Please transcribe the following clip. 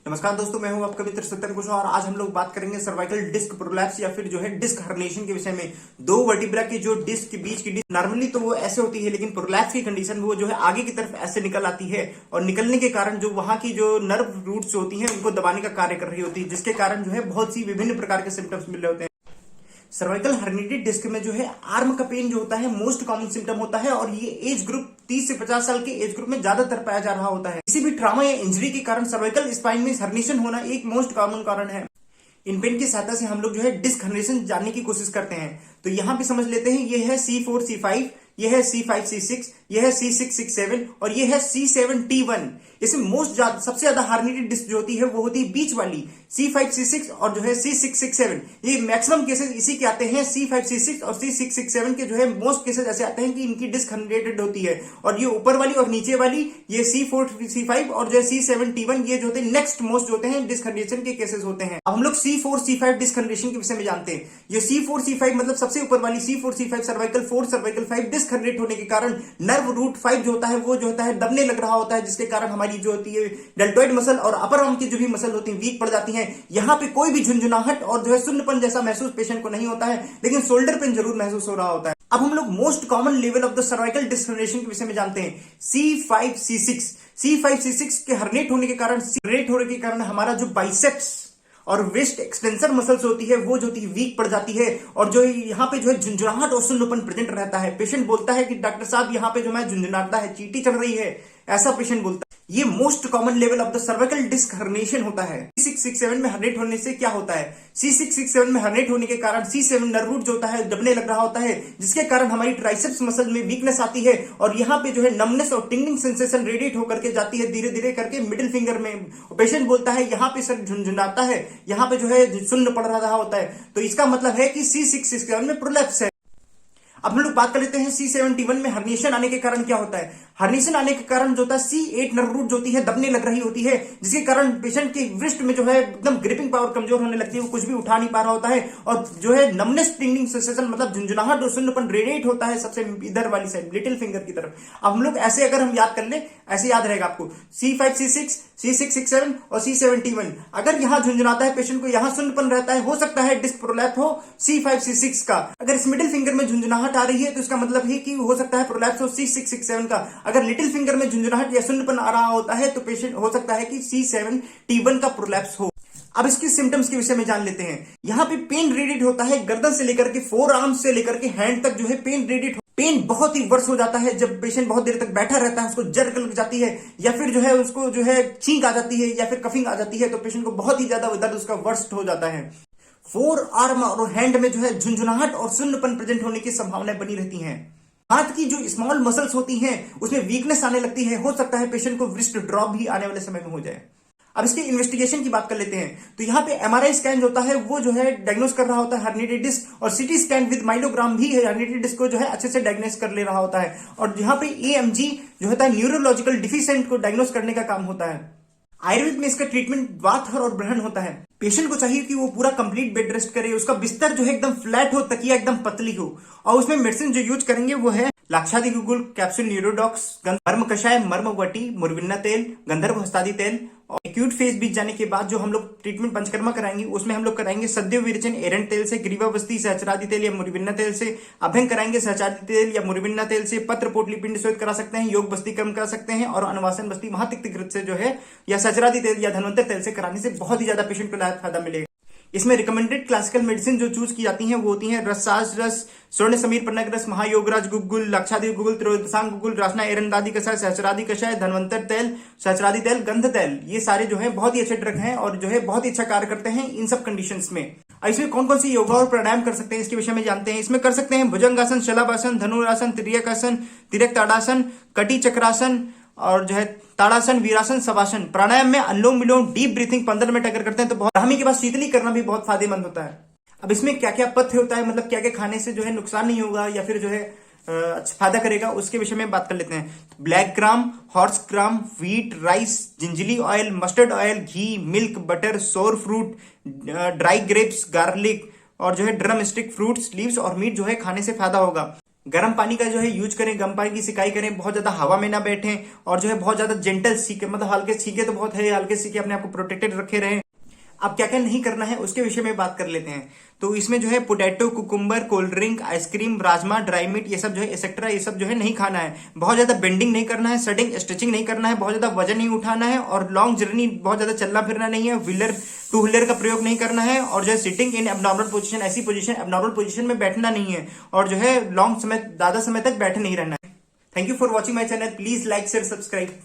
नमस्कार दोस्तों, मैं हूं आपका मित्र सत्यन कुशवाहा और आज हम लोग बात करेंगे सर्वाइकल डिस्क प्रोलैप्स या फिर जो है डिस्क हर्निएशन के विषय में। दो वर्टिब्रा की जो डिस्क के बीच की डिस्क नॉर्मली तो वो ऐसे होती है, लेकिन प्रोलैप्स की कंडीशन में वो जो है आगे की तरफ ऐसे निकल आती है और निकलने के कारण जो वहां की जो नर्व रूट्स होती है उनको दबाने का कार्य कर रही होती है, जिसके कारण जो है बहुत सी विभिन्न प्रकार के सिम्टम्स मिल रहे होते हैं। सर्वाइकल हर्निएटेड डिस्क में जो है आर्म का पेन जो होता है मोस्ट कॉमन सिम्टम होता है और ये एज ग्रुप 30 से 50 साल के एज ग्रुप में ज्यादातर पाया जा रहा होता है। किसी भी ट्रॉमा या इंजरी के कारण सर्वाइकल स्पाइन में हर्निएशन होना एक मोस्ट कॉमन कारण है। इन पेन की सहायता से हम लोग जो है डिस्क हर्निएशन जानने की कोशिश करते हैं। तो यहाँ पे समझ लेते हैं, ये है C4 C5, ये है C5 C6, ये है C6 C7 और ये है C7 T1। इसमें सबसे ज्यादा हर्निएटेड डिस्क जो होती है वो होती है बीच वाली C5 C6 और जो है C6 C7। ये मैक्सिमम केसेस इसी के आते हैं। C5 C6 और C6 C7 के जो है मोस्ट केसेस ऐसे आते हैं कि इनकी डिस्क हर्निएटेड होती है। और ये ऊपर वाली और नीचे वाली ये C4 C5 और जो है C7 T1 ये जो होते हैं नेक्स्ट मोस्ट जो होते हैं डिस्क हर्निएशन के केसेस होते हैं। अब हम लोग C4 C5 डिस्क हर्निएशन के विषय में जानते हैं। ये C4 C5 मतलब सबसे ऊपर वाली C4 C5 cervical 4 cervical 5 disc herniate होने के कारण नर्व रूट 5 जो होता है वो जो होता है दबने लग रहा होता है, जिसके कारण हमारी जो होती है डेल्टॉइड मसल और अपर आर्म की जो भी मसल होती है वीक पड़ जाती है। यहाँ पे कोई भी झुंझुनाहट और जो है सुन्नपन जैसा महसूस पेशेंट को नहीं होता है, लेकिन शोल्डर पेन जरूर महसूस हो रहा होता है। अब हम लोग most common level of the cervical disc herniation के विषय में जानते हैं। C5 C6 C5 C6 के हर्निएट होने के कारण हमारा जो बाइसेप्स और वेस्ट एक्सटेंसर मसल्स होती है वो जो होती है वीक पड़ जाती है और जो यहाँ पे जो है झुंझुनाहट और सुन्नपन प्रेजेंट रहता है। पेशेंट बोलता है कि डॉक्टर साहब यहाँ पे जो मैं झुंझुनाता है, चींटी चढ़ रही है, ऐसा पेशेंट बोलता है। ये most common level of the cervical disc herniation होता है। C6 C7 में हर्निएट होने से क्या होता है? C6 C7 में हर्निएट होने के कारण C7 नर्व रूट जो होता है दबने लग रहा होता है, जिसके कारण हमारी ट्राइसेप्स मसल में वीकनेस आती है और यहाँ पे जो है नमनेस और टिंगलिंग सेंसेशन रेडिएट होकर के जाती है धीरे धीरे करके मिडिल फिंगर में। पेशेंट बोलता है यहाँ पे सर झुंझुनाता है, यहाँ पे जो है सुन्न पड़ रहा होता है, तो इसका मतलब है कि C6 C7 में प्रोलैप्स है। अब हम लोग बात कर लेते हैं C7 T1 में हर्निएशन आने के कारण क्या होता है। हर्निएशन आने के कारण जो होता है C8 नर्व रूट जो होती है दबने लग रही होती है, जिसके कारण पेशेंट की रिस्ट में जो है एकदम ग्रिपिंग पावर कमजोर होने लगती है, वो कुछ भी उठा नहीं पा रहा होता है और जो है नमनेस टिंगलिंग सेंसेशन मतलब झुंझुनाहट और सुन्नपन रेडिएट होता है सबसे इधर वाली साइड लिटिल फिंगर की तरफ। अब हम लोग ऐसे अगर हम याद कर ले, ऐसे याद रहेगा आपको C5 C6 C6 C7 और C7 T1। अगर यहाँ झुंझुनाता है पेशेंट को, यहाँ सुन्नपन रहता है, हो सकता है डिस्क प्रोलैप्स हो C5 C6 का। अगर इस मिडिल फिंगर में झुंझुनाहट आ रही है तो इसका मतलब है कि हो सकता है प्रोलैप्स हो C6 C7 का। अगर लिटिल फिंगर में झुंझुनाहट या सुन्नपन आ रहा होता है तो पेशेंट हो सकता है कि C7 T1 का प्रोलैप्स हो। अब इसके सिम्टम्स के विषय में जान लेते हैं। यहाँ पे पेन रेडिएट होता है गर्दन से लेकर के फोर आर्म्स से लेकर के हैंड तक जो है पेन रेडिएट। पेन बहुत ही वर्ष हो जाता है जब पेशेंट बहुत देर तक बैठा रहता है, उसको जर्क लग जाती है या फिर जो है उसको जो है छींक आ जाती है या फिर कफिंग आ जाती है, तो पेशेंट को बहुत ही ज्यादा दर्द उसका वर्स्ट हो जाता है। फोर आर्म और हैंड में जो है झुंझुनाहट और सुन्नपन प्रेजेंट होने की संभावनाएं बनी रहती हैं। हाथ की जो स्मॉल मसल्स होती हैं उसमें वीकनेस आने लगती है, हो सकता है पेशेंट को रिस्ट ड्रॉप भी आने वाले समय में हो जाए। अब इसके इन्वेस्टिगेशन की बात कर लेते हैं। तो यहाँ पे MRI स्कैन जो होता है वो जो है डायग्नोस कर रहा होता है हर्निएटेड डिस्क, और CT स्कैन विद माइलोग्राम भी हर्निएटेड डिस्क को जो है अच्छे से डायग्नोस कर ले रहा होता है। और यहाँ पे AMG जो होता है न्यूरोलॉजिकल डिफिशिएंट को डायग्नोस करने का काम होता है। आयुर्वेद में इसका ट्रीटमेंट वात और ब्रहण होता है। पेशेंट को चाहिए कि वो पूरा कंप्लीट बेड रेस्ट करे, उसका बिस्तर जो है एकदम फ्लैट हो, तकिया एकदम पतली हो, और उसमें मेडिसिन जो यूज करेंगे वो है लाक्षादि गुगुल कैप्सूल, न्यूरोडॉक्स, मर्म कषाय, मर्म वटी, मुरविन्ना तेल, गंधर्व हस्तादि तेल। और एक्यूट फेज बीत जाने के बाद जो हम लोग ट्रीटमेंट पंचकर्मा कराएंगे उसमें हम लोग कराएंगे सद्य विरेचन एरंड तेल से, ग्रीवावस्थी सहस्रादि तेल या मुरविन्ना तेल से, अभ्यंग कराएंगे सहस्रादि तेल या मुरविन्ना तेल से, पत्र पोटली पिंड शोध करा सकते हैं, योग बस्ती कर्म करा सकते हैं, और अनुवासन बस्ती महातिक्तकृत से जो है या सहस्रादि तेल या धन्वंतर तेल से कराने से बहुत ही ज्यादा पेशेंट को फायदा मिलेगा। इसमें रिकमेंडेड क्लासिकल मेडिसिन जो चूज की जाती हैं वो होती हैं रसाज रस, स्वर्ण समीर पन्नग रस, महायोगराज गुगुल, लाक्षादि गुगुल, त्रयोदशांग गुगुल, रासना एरंदादि कषाय, सहस्रादि कषाय, धन्वंतर तेल, सहस्रादि तेल, गंध तेल। ये सारे जो है बहुत ही अच्छे ड्रग हैं और जो है बहुत ही अच्छा कार्य करते हैं इन सब कंडीशंस में। इसमें कौन कौन सी योगा और प्राणायाम कर सकते हैं इसके विषय में जानते हैं। इसमें कर सकते हैं भुजंगासन, शलभासन, धनुरासन, तिर्यकासन, तिर्यक ताड़ासन, कटी चक्रासन और जो है ताड़ासन, वीरासन, शवासन। प्राणायाम में अनुलोम विलोम डीप ब्रीथिंग 15 मिनट अगर करते हैं तो बहुत, ब्राह्मी के बाद शीतली करना भी बहुत फायदेमंद होता है। अब इसमें क्या क्या पथ्य होता है, मतलब क्या क्या खाने से जो है नुकसान नहीं होगा या फिर जो है अच्छा फायदा करेगा, उसके विषय में बात कर लेते हैं। Black gram, horse gram, wheat, rice, gingelly oil, mustard oil, ghee, milk, butter, sour fruit, dry grapes, garlic और जो है ड्रम स्टिक, फ्रूट्स, लीव्स और मीट जो है खाने से फायदा होगा। गर्म पानी का जो है यूज करें, गर्म पानी की सिकाई करें, बहुत ज्यादा हवा में ना बैठें और जो है बहुत ज्यादा जेंटल सीखे, मतलब हल्के सीखे तो बहुत है, हल्के सीखे अपने आप को प्रोटेक्टेड रखे रहें। अब क्या क्या नहीं करना है उसके विषय में बात कर लेते हैं। तो इसमें जो है potato, cucumber, cold drink, ice cream, rajma, dry meat, ये सब जो है एक्सेट्रा, ये सब जो है नहीं खाना है। बहुत ज्यादा बेंडिंग नहीं करना है, सडिंग स्ट्रेचिंग नहीं करना है, बहुत ज्यादा वजन नहीं उठाना है और लॉन्ग जर्नी बहुत ज्यादा चलना फिरना नहीं है। व्हीलर, टू व्हीलर का प्रयोग नहीं करना है और जो है सिटिंग इन एबनॉर्मल पोजीशन, ऐसी पोजीशन, एबनॉर्मल पोजीशन में बैठना नहीं है और जो है लॉन्ग समय, ज्यादा समय तक बैठे नहीं रहना है। Thank you for watching my channel, please like share subscribe.